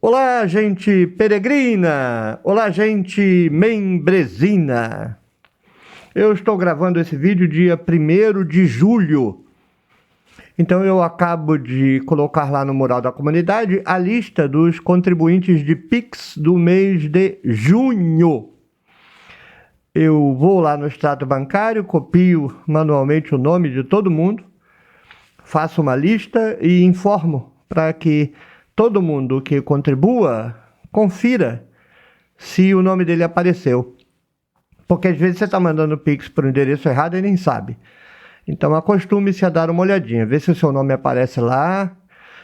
Olá, gente peregrina! Olá, gente membrezina! Eu estou gravando esse vídeo dia 1º de julho. Então eu acabo de colocar lá no mural da comunidade a lista dos contribuintes de Pix do mês de junho. Eu vou lá no extrato bancário, copio manualmente o nome de todo mundo, faço uma lista e informo para que todo mundo que contribua confira se o nome dele apareceu. Porque às vezes você está mandando Pix para o endereço errado e nem sabe. Então acostume-se a dar uma olhadinha, vê se o seu nome aparece lá.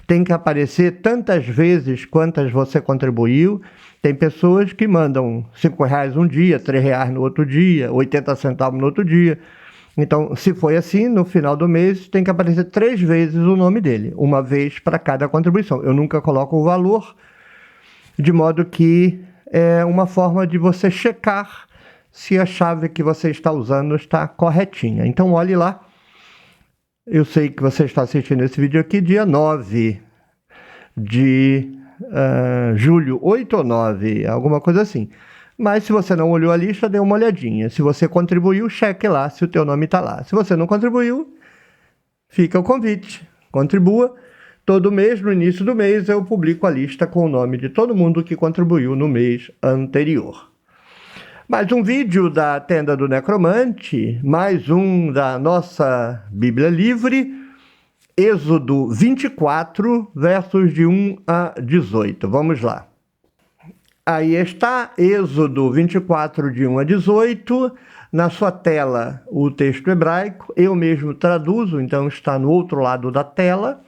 Tem que aparecer tantas vezes quantas você contribuiu. Tem pessoas que mandam R$5 um dia, R$3 no outro dia, 80 centavos no outro dia. Então, se foi assim, no final do mês tem que aparecer 3 vezes o nome dele, uma vez para cada contribuição. Eu nunca coloco o valor, de modo que é uma forma de você checar se a chave que você está usando está corretinha. Então, olhe lá. Eu sei que você está assistindo esse vídeo aqui dia 9 de julho, 8 ou 9, alguma coisa assim. Mas se você não olhou a lista, dê uma olhadinha. Se você contribuiu, cheque lá se o teu nome está lá. Se você não contribuiu, fica o convite. Contribua. Todo mês, no início do mês, eu publico a lista com o nome de todo mundo que contribuiu no mês anterior. Mais um vídeo da Tenda do Necromante, mais um da nossa Bíblia Livre, Êxodo 24, versos de 1 a 18. Vamos lá. Aí está, Êxodo 24, de 1 a 18. Na sua tela, o texto hebraico. Eu mesmo traduzo, então está no outro lado da tela.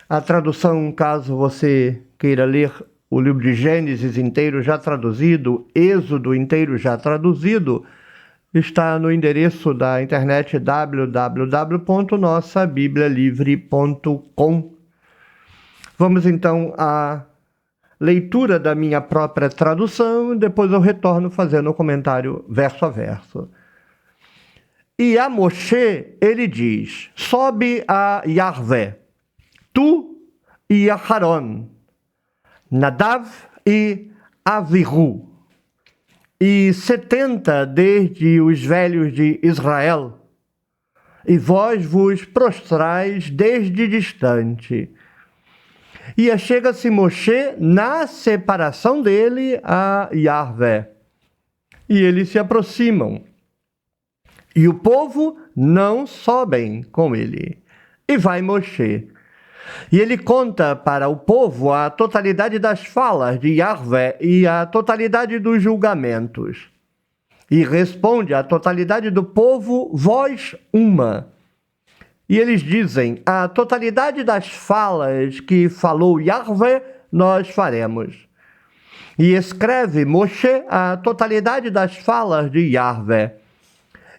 A tradução, caso você queira ler o livro de Gênesis inteiro já traduzido, Êxodo inteiro já traduzido, está no endereço da internet www.nossabiblialivre.com. Vamos então à leitura da minha própria tradução, e depois eu retorno fazendo o comentário verso a verso. E a Moshe ele diz: sobe a Yahvé, tu e Aharon, Nadav e Avihu, e 70 desde os velhos de Israel, e vós vos prostrais desde distante. E achega-se Moshe na separação dele a Yahvé, e eles se aproximam, e o povo não sobem com ele. E vai Moshe. E ele conta para o povo a totalidade das falas de Yahvé e a totalidade dos julgamentos. E responde à totalidade do povo, voz uma. E eles dizem, a totalidade das falas que falou Yahvé, nós faremos. E escreve Moshe a totalidade das falas de Yahvé.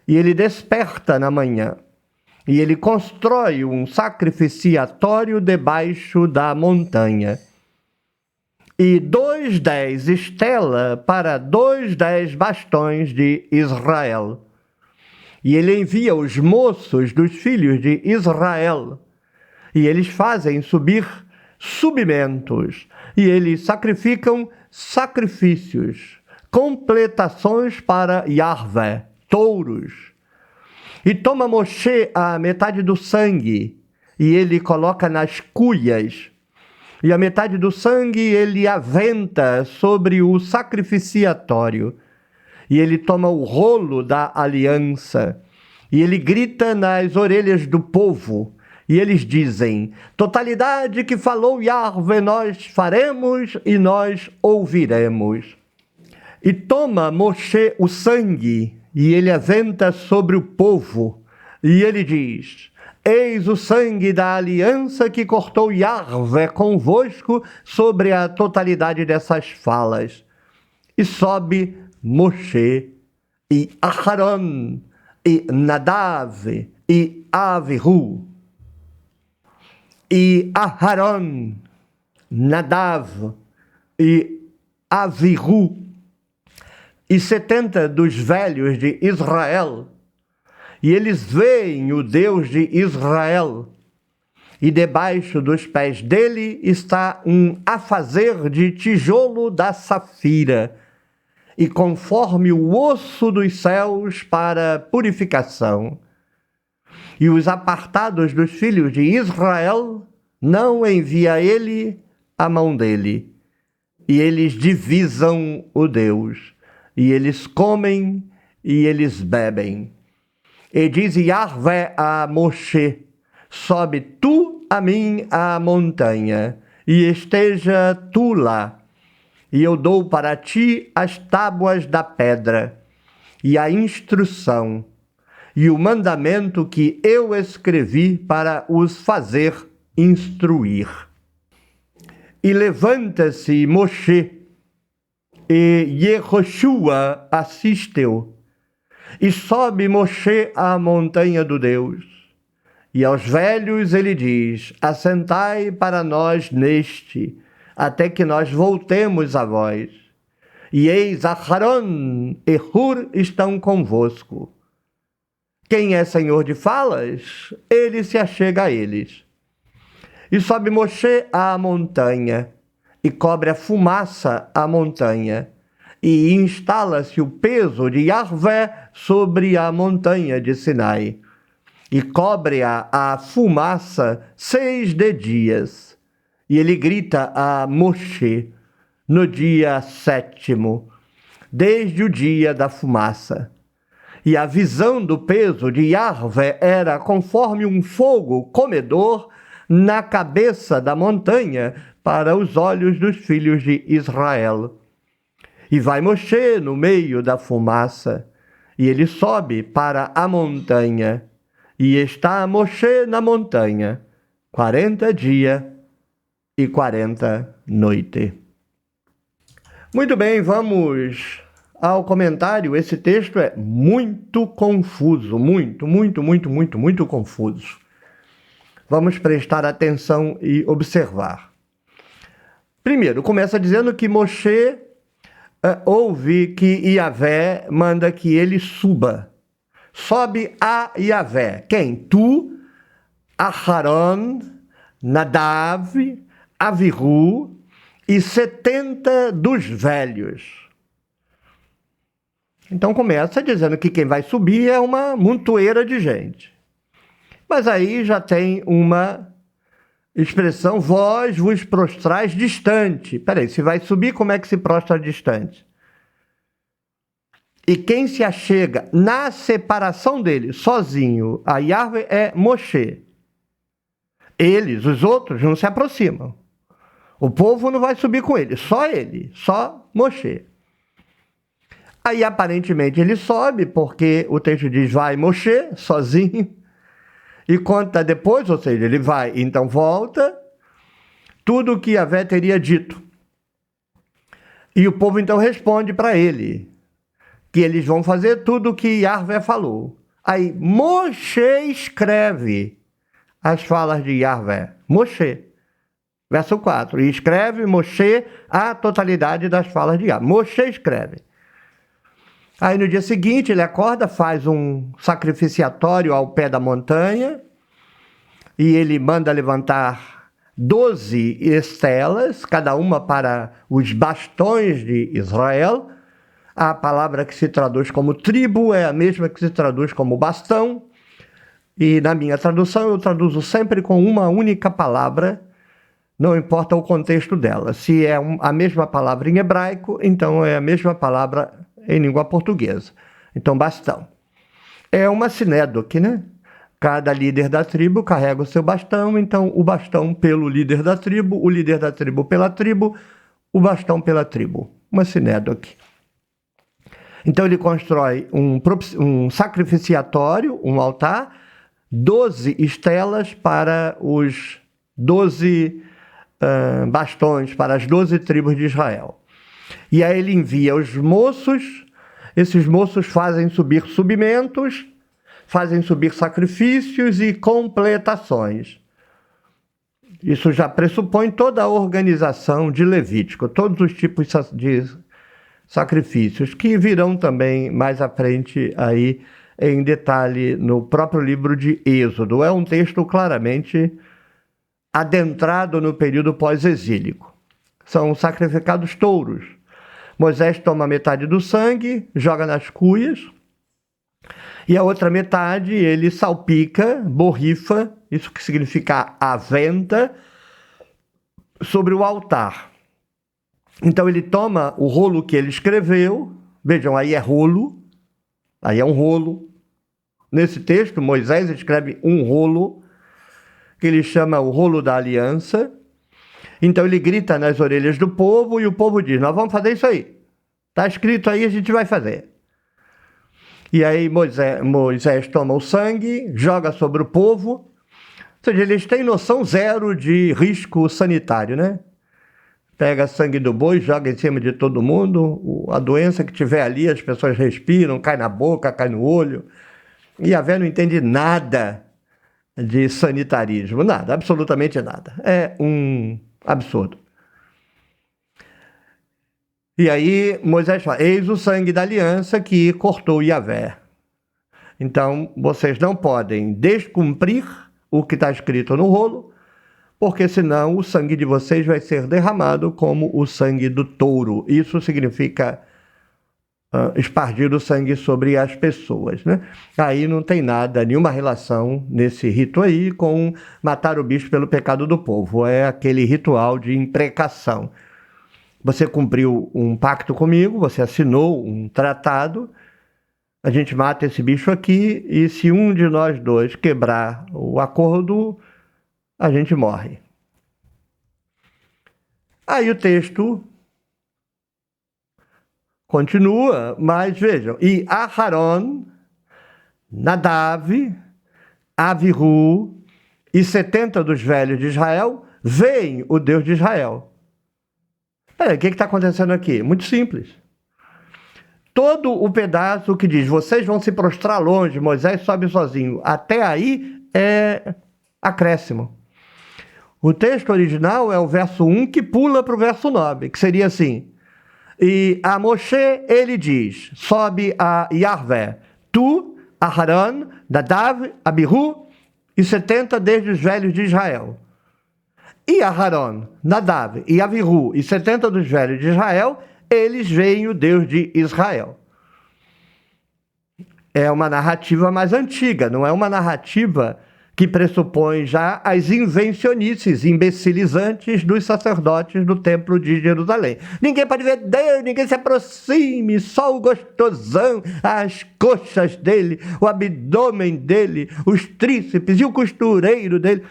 E ele desperta na manhã. E ele constrói um sacrificiatório debaixo da montanha. E 2 estela para 2 bastões de Israel. E ele envia os moços dos filhos de Israel. E eles fazem subir subimentos. E eles sacrificam sacrifícios, completações para Yahvé, touros. E toma Moshe a metade do sangue, e ele coloca nas cuias, e a metade do sangue ele aventa sobre o sacrificiatório, e ele toma o rolo da aliança, e ele grita nas orelhas do povo, e eles dizem, totalidade que falou Yahvé nós faremos e nós ouviremos. E toma Moshe o sangue, e ele aventa sobre o povo, e ele diz, eis o sangue da aliança que cortou Yahvé convosco sobre a totalidade dessas falas. E sobe Moshe, e Aharon, e Nadav, e Avihu. E Aharon, Nadav, e Avihu, e 70 dos velhos de Israel, e eles veem o Deus de Israel, e debaixo dos pés dele está um afazer de tijolo da safira, e conforme o osso dos céus para purificação. E os apartados dos filhos de Israel não envia ele a mão dele. E eles divisam o Deus, e eles comem e eles bebem. E diz Yahvé a Moshe: sobe tu a mim à montanha, e esteja tu lá. E eu dou para ti as tábuas da pedra, e a instrução, e o mandamento que eu escrevi para os fazer instruir. E levanta-se Moshe, e Yehoshua assisteu. E sobe Moshe à montanha do Deus. E aos velhos ele diz: assentai para nós neste, até que nós voltemos a vós. E eis Aharon e Hur estão convosco. Quem é senhor de falas, ele se achega a eles. E sobe Moshe à montanha, e cobre a fumaça a montanha, e instala-se o peso de Yahvé sobre a montanha de Sinai, e cobre-a a fumaça 6 dias. E ele grita a Moshe no dia 7º, desde o dia da fumaça. E a visão do peso de Yahvé era conforme um fogo comedor na cabeça da montanha para os olhos dos filhos de Israel. E vai Moshe no meio da fumaça, e ele sobe para a montanha, e está Moshe na montanha 40 dias e 40 noites. Muito bem, vamos ao comentário. Esse texto é muito confuso, muito confuso. Vamos prestar atenção e observar. Primeiro, começa dizendo que Moshe ouve que Yahvé manda que ele suba. Sobe a Yahvé. Quem? Tu, Aharon, Nadav, Avihu e 70 dos velhos. Então começa dizendo que quem vai subir é uma montoeira de gente. Mas aí já tem uma expressão: vós vos prostrais distante. Peraí, se vai subir, como é que se prostra distante? E quem se achega na separação dele, sozinho, a Yahvé, é Moshe. Eles, os outros, não se aproximam. O povo não vai subir com ele, só Moshe. Aí aparentemente ele sobe, porque o texto diz: vai Moshe, sozinho. E conta depois, ou seja, ele vai, então volta, tudo o que Yahvé teria dito. E o povo então responde para ele, que eles vão fazer tudo o que Yahvé falou. Aí Moshe escreve as falas de Yahvé. Moshe, verso 4. E escreve Moshe a totalidade das falas de Yahvé. Moshe escreve. Aí no dia seguinte ele acorda, faz um sacrificiatório ao pé da montanha, e ele manda levantar 12 estelas, cada uma para os bastões de Israel. A palavra que se traduz como tribo é a mesma que se traduz como bastão, e na minha tradução eu traduzo sempre com uma única palavra, não importa o contexto dela. Se é a mesma palavra em hebraico, então é a mesma palavra em língua portuguesa. Então, bastão. É uma sinédoque, né? Cada líder da tribo carrega o seu bastão, então o bastão pelo líder da tribo, o líder da tribo pela tribo, o bastão pela tribo. Uma sinédoque. Então ele constrói um sacrificiatório, um altar, 12 estelas para os 12 bastões, para as 12 tribos de Israel. E aí ele envia os moços, esses moços fazem subir subimentos, fazem subir sacrifícios e completações. Isso já pressupõe toda a organização de Levítico, todos os tipos de sacrifícios, que virão também mais à frente aí em detalhe no próprio livro de Êxodo. É um texto claramente adentrado no período pós-exílico. São sacrificados touros. Moisés toma metade do sangue, joga nas cuias, e a outra metade ele salpica, borrifa, isso que significa aventa, sobre o altar. Então ele toma o rolo que ele escreveu, vejam, aí é rolo, aí é um rolo. Nesse texto, Moisés escreve um rolo, que ele chama o rolo da aliança. Então ele grita nas orelhas do povo e o povo diz, nós vamos fazer isso aí. Está escrito aí, a gente vai fazer. E aí Moisés toma o sangue, joga sobre o povo. Ou seja, eles têm noção zero de risco sanitário, né? Pega sangue do boi, joga em cima de todo mundo. A doença que tiver ali, as pessoas respiram, cai na boca, cai no olho. E Yahvé não entende nada de sanitarismo, nada, absolutamente nada. É um absurdo. E aí Moisés fala, eis o sangue da aliança que cortou Yahvé. Então vocês não podem descumprir o que está escrito no rolo, porque senão o sangue de vocês vai ser derramado como o sangue do touro. Isso significa espargir o sangue sobre as pessoas, né? Aí não tem nada, nenhuma relação nesse rito aí com matar o bicho pelo pecado do povo. É aquele ritual de imprecação. Você cumpriu um pacto comigo, você assinou um tratado, a gente mata esse bicho aqui e se um de nós dois quebrar o acordo, a gente morre. Aí o texto continua, mas vejam, e Aharon, Nadav, Avihu e 70 dos velhos de Israel veem o Deus de Israel. Peraí, o que está acontecendo aqui? Muito simples. Todo o pedaço que diz, vocês vão se prostrar longe, Moisés sobe sozinho, até aí é acréscimo. O texto original é o verso 1 que pula para o verso 9, que seria assim, e a Moshe ele diz, sobe a Yahvé, tu, Aharon, Nadav, Abihu e 70 desde os velhos de Israel. E Aharon, Nadav e Avihu e 70 dos velhos de Israel, eles veem o Deus de Israel. É uma narrativa mais antiga, não é uma narrativa que pressupõe já as invencionices imbecilizantes dos sacerdotes do templo de Jerusalém. Ninguém pode ver Deus, ninguém se aproxime, só o gostosão, as coxas dele, o abdômen dele, os tríceps e o costureiro dele.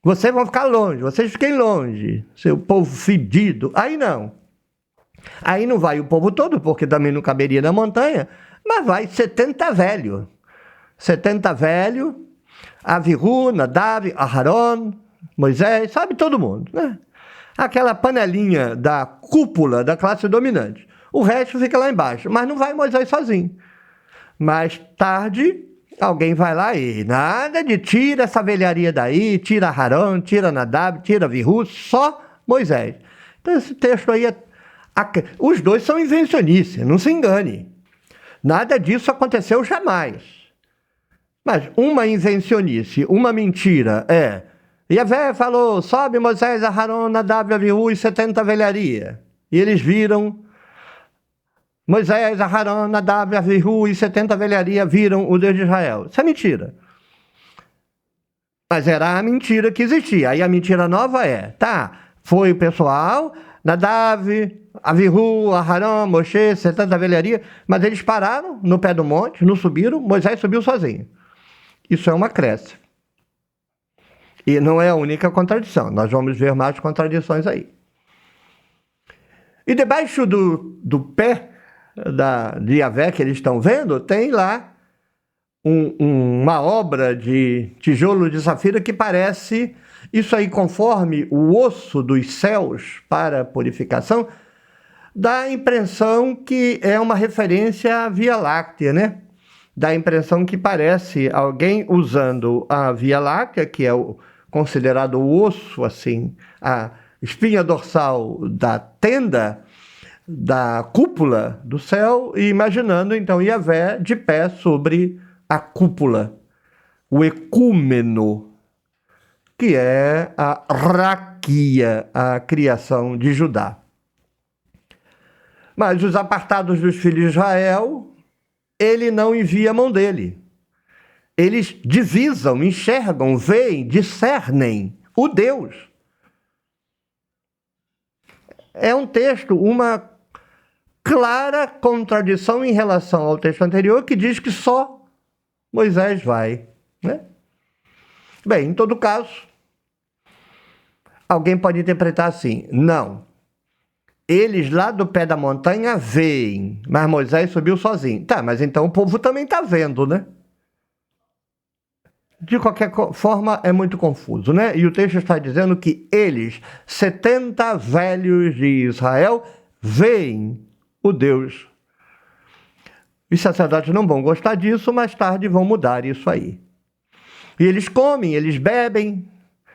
Vocês vão ficar longe, vocês fiquem longe, seu povo fedido. Aí não. Aí não vai o povo todo, porque também não caberia na montanha, mas vai 70 velhos. 70 velhos, Avihu, Nadav, Aharon, Moisés, sabe todo mundo, né? Aquela panelinha da cúpula da classe dominante. O resto fica lá embaixo, mas não vai Moisés sozinho. Mais tarde, alguém vai lá e nada de tira essa velharia daí, tira Aharon, tira Nadav, tira Avihu, só Moisés. Então esse texto aí, os dois são invencionices, não se engane. Nada disso aconteceu jamais. Mas uma invencionice, uma mentira é... Yahvé falou, sobe Moisés, Aharon, Nadav, Avihu e 70 velharia. E eles viram... Moisés, Aharon, Nadav, Avihu e 70 velharia viram o Deus de Israel. Isso é mentira. Mas era a mentira que existia. Aí a mentira nova é, tá, foi o pessoal, Nadav, Avihu, Aharon, Moshe, 70 velharia, mas eles pararam no pé do monte, não subiram, Moisés subiu sozinho. Isso é uma acréscimo. E não é a única contradição, nós vamos ver mais contradições aí. E debaixo do pé de Yahvé que eles estão vendo, tem lá uma obra de tijolo de safira que parece, isso aí conforme o osso dos céus para purificação, dá a impressão que é uma referência à Via Láctea, né? Dá a impressão que parece alguém usando a Via Láctea, que é considerado o osso, assim, a espinha dorsal da tenda, da cúpula do céu, e imaginando então Yahvé de pé sobre a cúpula, o ecúmeno, que é a raquia, a criação de Judá. Mas os apartados dos filhos de Israel, ele não envia a mão dele. Eles divisam, enxergam, veem, discernem o Deus. É um texto, uma clara contradição em relação ao texto anterior, que diz que só Moisés vai, né? Bem, em todo caso, alguém pode interpretar assim: não, eles lá do pé da montanha veem, mas Moisés subiu sozinho. Tá, mas então o povo também está vendo, né? De qualquer forma, é muito confuso, né? E o texto está dizendo que eles, 70 velhos de Israel, veem o Deus. Os sacerdotes não vão gostar disso, mais tarde vão mudar isso aí. E eles comem, eles bebem,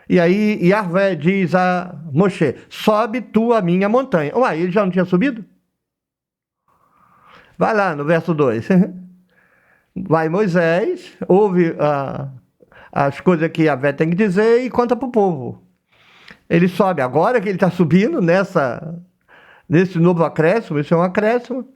e aí Yahvé diz a Moshe: sobe tu a minha montanha. Uai, ele já não tinha subido? Vai lá no verso 2. Vai Moisés, ouve as coisas que Yahvé tem que dizer e conta para o povo. Ele sobe, agora que ele está subindo nesse novo acréscimo, isso é um acréscimo.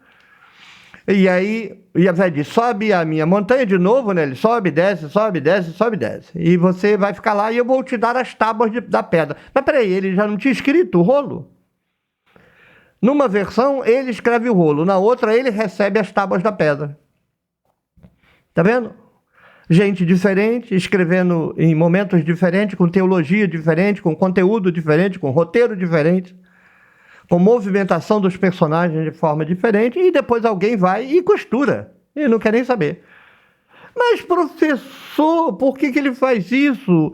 E aí Yahvé diz: sobe a minha montanha de novo, né? Ele sobe, desce, sobe, desce, sobe, desce. E você vai ficar lá e eu vou te dar as tábuas da pedra. Mas peraí, ele já não tinha escrito o rolo? Numa versão, ele escreve o rolo. Na outra, ele recebe as tábuas da pedra. Tá vendo? Gente diferente, escrevendo em momentos diferentes, com teologia diferente, com conteúdo diferente, com roteiro diferente, com movimentação dos personagens de forma diferente, e depois alguém vai e costura, e não quer nem saber. Mas, professor, por que ele faz isso?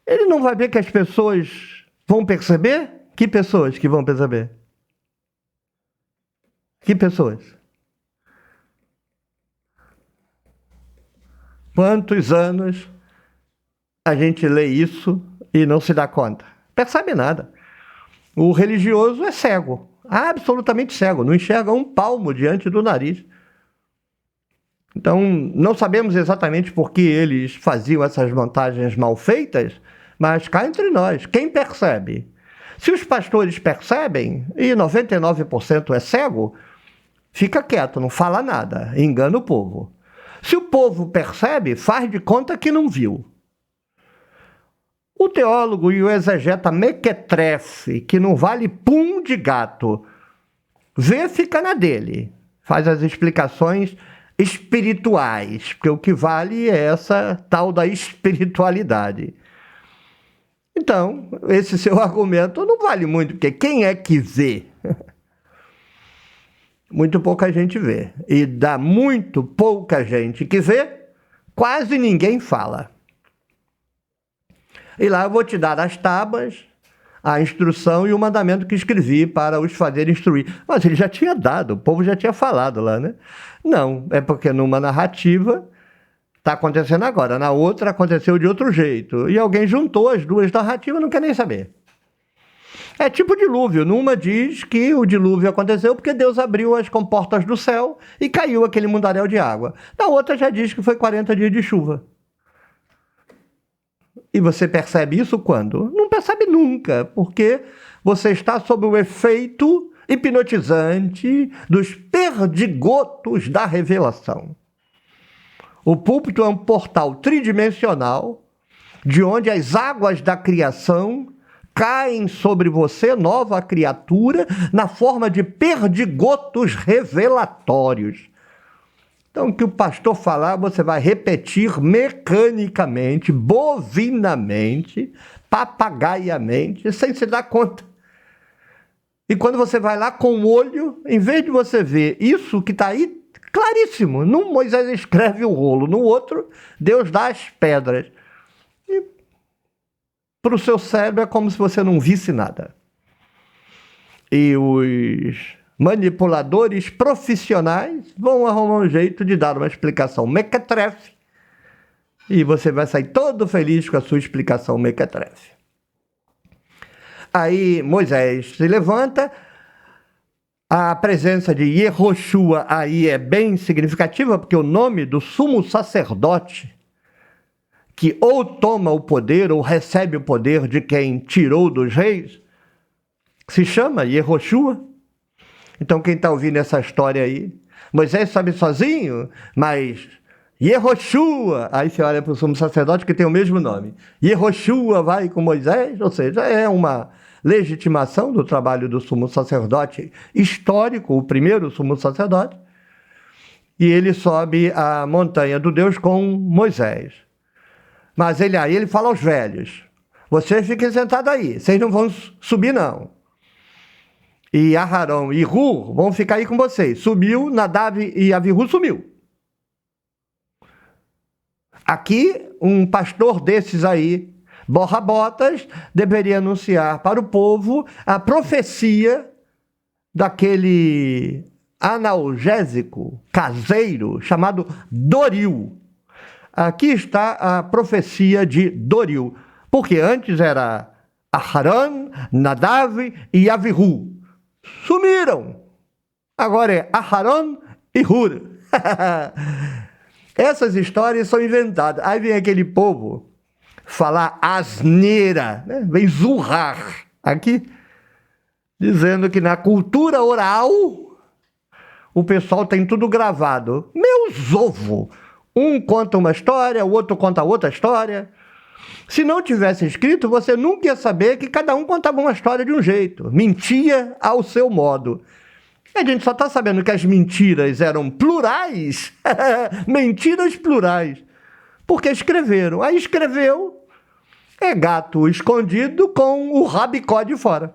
Ele não vai ver que as pessoas vão perceber? Que pessoas que vão perceber? Que pessoas? Quantos anos a gente lê isso e não se dá conta? Percebe nada. O religioso é cego, absolutamente cego, não enxerga um palmo diante do nariz. Então, não sabemos exatamente por que eles faziam essas montagens mal feitas, mas cá entre nós, quem percebe? Se os pastores percebem, e 99% é cego, fica quieto, não fala nada, engana o povo. Se o povo percebe, faz de conta que não viu. O teólogo e o exegeta mequetrefe, que não vale pum de gato, vê, fica na dele. Faz as explicações espirituais, porque o que vale é essa tal da espiritualidade. Então, esse seu argumento não vale muito, porque quem é que vê? Muito pouca gente vê. E dá muito pouca gente que vê, quase ninguém fala. E lá eu vou te dar as tábuas, a instrução e o mandamento que escrevi para os fazer instruir. Mas ele já tinha dado, o povo já tinha falado lá, né? Não, é porque numa narrativa está acontecendo agora, na outra aconteceu de outro jeito. E alguém juntou as duas narrativas, não quer nem saber. É tipo dilúvio. Numa diz que o dilúvio aconteceu porque Deus abriu as comportas do céu e caiu aquele mundaréu de água. Na outra já diz que foi 40 dias de chuva. E você percebe isso quando? Não percebe nunca, porque você está sob o efeito hipnotizante dos perdigotos da revelação. O púlpito é um portal tridimensional de onde as águas da criação caem sobre você, nova criatura, na forma de perdigotos revelatórios. Então, o que o pastor falar, você vai repetir mecanicamente, bovinamente, papagaiamente, sem se dar conta. E quando você vai lá com o olho, em vez de você ver isso que está aí, claríssimo, num Moisés escreve o rolo, no outro, Deus dá as pedras. E para o seu cérebro é como se você não visse nada. E os manipuladores profissionais vão arrumar um jeito de dar uma explicação mequetrefe e você vai sair todo feliz com a sua explicação mequetrefe. Aí Moisés se levanta, a presença de Yehoshua aí é bem significativa, porque o nome do sumo sacerdote que ou toma o poder ou recebe o poder de quem tirou dos reis, se chama Yehoshua. Então quem está ouvindo essa história aí, Moisés sobe sozinho, mas Yehoshua, aí você olha para o sumo sacerdote que tem o mesmo nome, Yehoshua vai com Moisés, ou seja, é uma legitimação do trabalho do sumo sacerdote histórico, o primeiro sumo sacerdote, e ele sobe a montanha do Deus com Moisés. Mas ele fala aos velhos, vocês fiquem sentados aí, vocês não vão subir não. E Aharão e Hur vão ficar aí com vocês. Subiu, Nadav e Avihu sumiu. Aqui, um pastor desses aí, borra-botas, deveria anunciar para o povo a profecia daquele analgésico caseiro chamado Doril. Aqui está a profecia de Doril, porque antes era Aharon, Nadav e Avihu. Sumiram. Agora é Aharon e Hur. Essas histórias são inventadas. Aí vem aquele povo falar asneira, né? Vem zurrar aqui, dizendo que na cultura oral o pessoal tem tudo gravado. Meus ovos! Um conta uma história, o outro conta outra história. Se não tivesse escrito, você nunca ia saber que cada um contava uma história de um jeito. Mentia ao seu modo. A gente só está sabendo que as mentiras eram plurais. Mentiras plurais. Porque escreveram. Aí escreveu, é gato escondido com o rabicó de fora.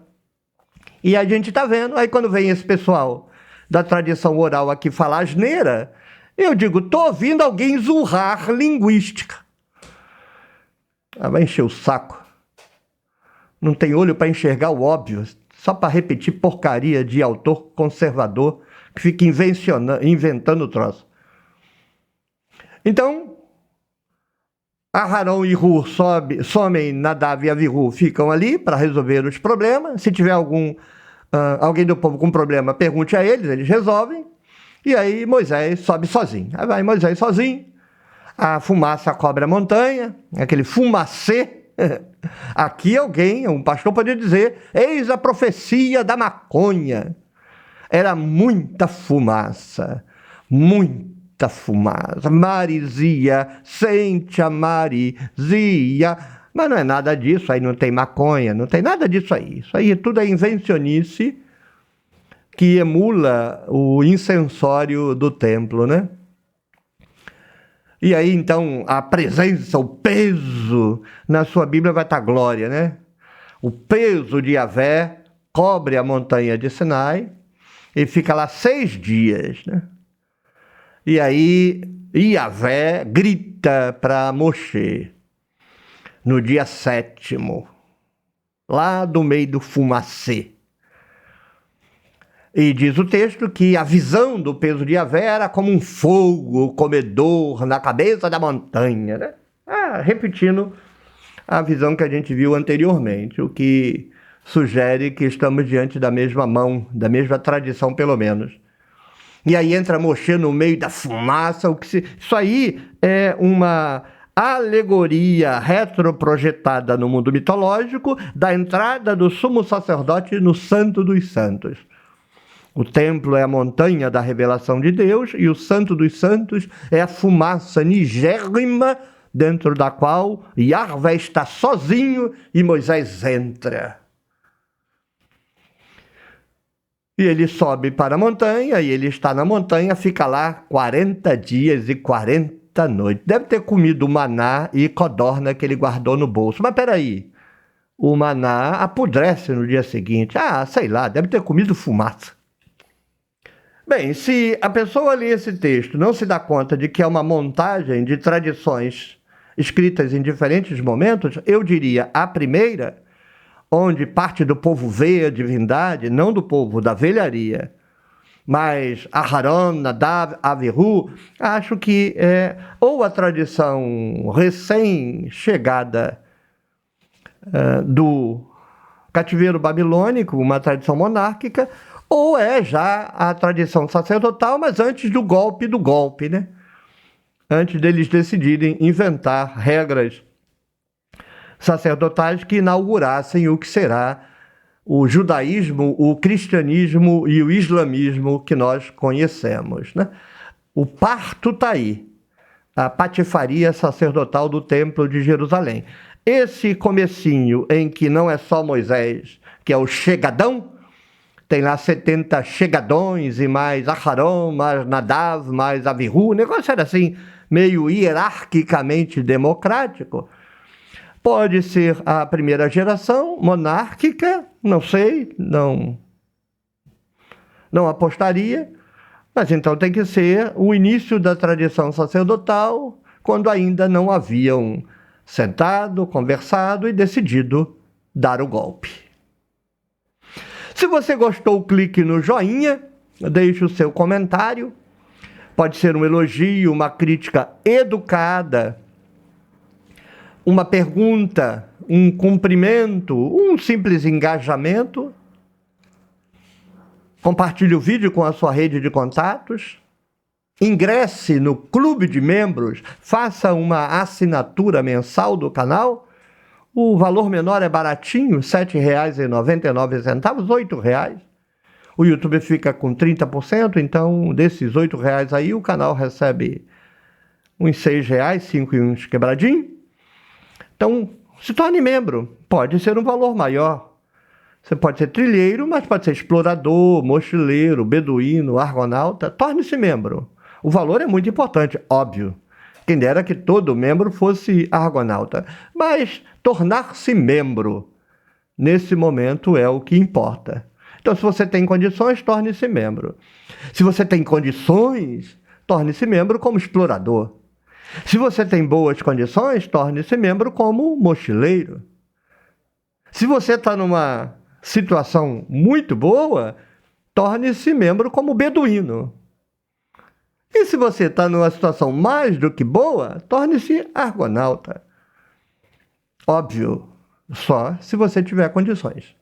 E a gente está vendo. Aí quando vem esse pessoal da tradição oral aqui falar asneira, eu digo, estou ouvindo alguém zurrar linguística. Vai encher o saco. Não tem olho para enxergar o óbvio, só para repetir porcaria de autor conservador que fica inventando o troço. Então, Aharão e Hur somem, Nadav e Avihu ficam ali para resolver os problemas. Se tiver alguém do povo com problema, pergunte a eles, eles resolvem. E aí Moisés sobe sozinho. Aí vai Moisés sozinho. A fumaça cobre a montanha, aquele fumacê. Aqui um pastor poderia dizer, eis a profecia da maconha. Era muita fumaça, muita fumaça. Marizia, sente a marizia. Mas não é nada disso, aí não tem maconha, não tem nada disso aí. Isso aí tudo é invencionice que emula o incensório do templo, né? E aí, então, a presença, o peso, na sua Bíblia vai estar glória, né? O peso de Yahvé cobre a montanha de Sinai e fica lá 6 dias, né? E aí, Yahvé grita para Moshe, no dia 7º, lá do meio do fumacê. E diz o texto que a visão do peso de Yahvé era como um fogo comedor na cabeça da montanha, né? Repetindo a visão que a gente viu anteriormente, o que sugere que estamos diante da mesma mão, da mesma tradição pelo menos. E aí entra Moshe no meio da fumaça, isso aí é uma alegoria retroprojetada no mundo mitológico da entrada do sumo sacerdote no Santo dos Santos. O templo é a montanha da revelação de Deus e o Santo dos Santos é a fumaça nigérrima dentro da qual Yahvé está sozinho e Moisés entra. E ele sobe para a montanha e ele está na montanha, fica lá 40 dias e 40 noites. Deve ter comido maná e codorna que ele guardou no bolso. Mas peraí, o maná apodrece no dia seguinte. Sei lá, deve ter comido fumaça. Bem, se a pessoa lê esse texto não se dá conta de que é uma montagem de tradições escritas em diferentes momentos, eu diria a primeira, onde parte do povo vê a divindade, não do povo da velharia, mas Aharon, Nadav, Avihu, acho que é ou a tradição recém-chegada do cativeiro babilônico, uma tradição monárquica, ou é já a tradição sacerdotal, mas antes do golpe, né? antes deles decidirem inventar regras sacerdotais que inaugurassem o que será o judaísmo, o cristianismo e o islamismo que nós conhecemos, né? O parto está aí, a patifaria sacerdotal do Templo de Jerusalém. Esse comecinho em que não é só Moisés, que é o chegadão, tem lá 70 chegadões e mais Aharon, mais Nadav, mais Avihu, o negócio era assim, meio hierarquicamente democrático. Pode ser a primeira geração monárquica, não sei, não apostaria, mas então tem que ser o início da tradição sacerdotal, quando ainda não haviam sentado, conversado e decidido dar o golpe. Se você gostou, clique no joinha, deixe o seu comentário. Pode ser um elogio, uma crítica educada, uma pergunta, um cumprimento, um simples engajamento. Compartilhe o vídeo com a sua rede de contatos. Ingresse no clube de membros, faça uma assinatura mensal do canal. O valor menor é baratinho, R$ 7,99, R$ 8. O YouTube fica com 30%, então desses R$ 8 aí o canal recebe uns R$ 6, 5 e uns quebradinho. Então, se torne membro. Pode ser um valor maior. Você pode ser trilheiro, mas pode ser explorador, mochileiro, beduíno, argonauta. Torne-se membro. O valor é muito importante, óbvio. Quem dera que todo membro fosse argonauta. Mas tornar-se membro, nesse momento, é o que importa. Então, se você tem condições, torne-se membro. Se você tem condições, torne-se membro como explorador. Se você tem boas condições, torne-se membro como mochileiro. Se você está numa situação muito boa, torne-se membro como beduíno. E se você está numa situação mais do que boa, torne-se argonauta. Óbvio, só se você tiver condições.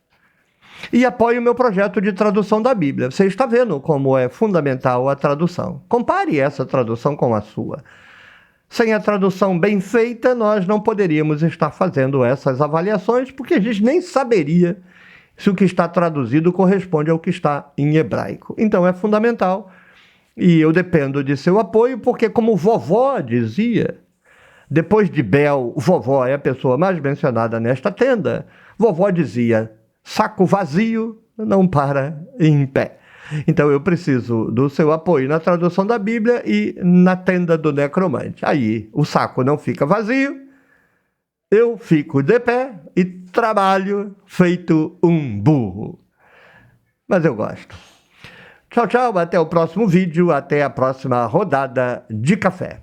E apoie o meu projeto de tradução da Bíblia. Você está vendo como é fundamental a tradução. Compare essa tradução com a sua. Sem a tradução bem feita, nós não poderíamos estar fazendo essas avaliações, porque a gente nem saberia se o que está traduzido corresponde ao que está em hebraico. Então é fundamental, e eu dependo de seu apoio, porque como vovó dizia, depois de Bel, vovó é a pessoa mais mencionada nesta tenda, vovó dizia, saco vazio não para em pé. Então eu preciso do seu apoio na tradução da Bíblia e na tenda do necromante. Aí o saco não fica vazio, eu fico de pé e trabalho feito um burro. Mas eu gosto. Tchau, tchau, até o próximo vídeo, até a próxima rodada de café.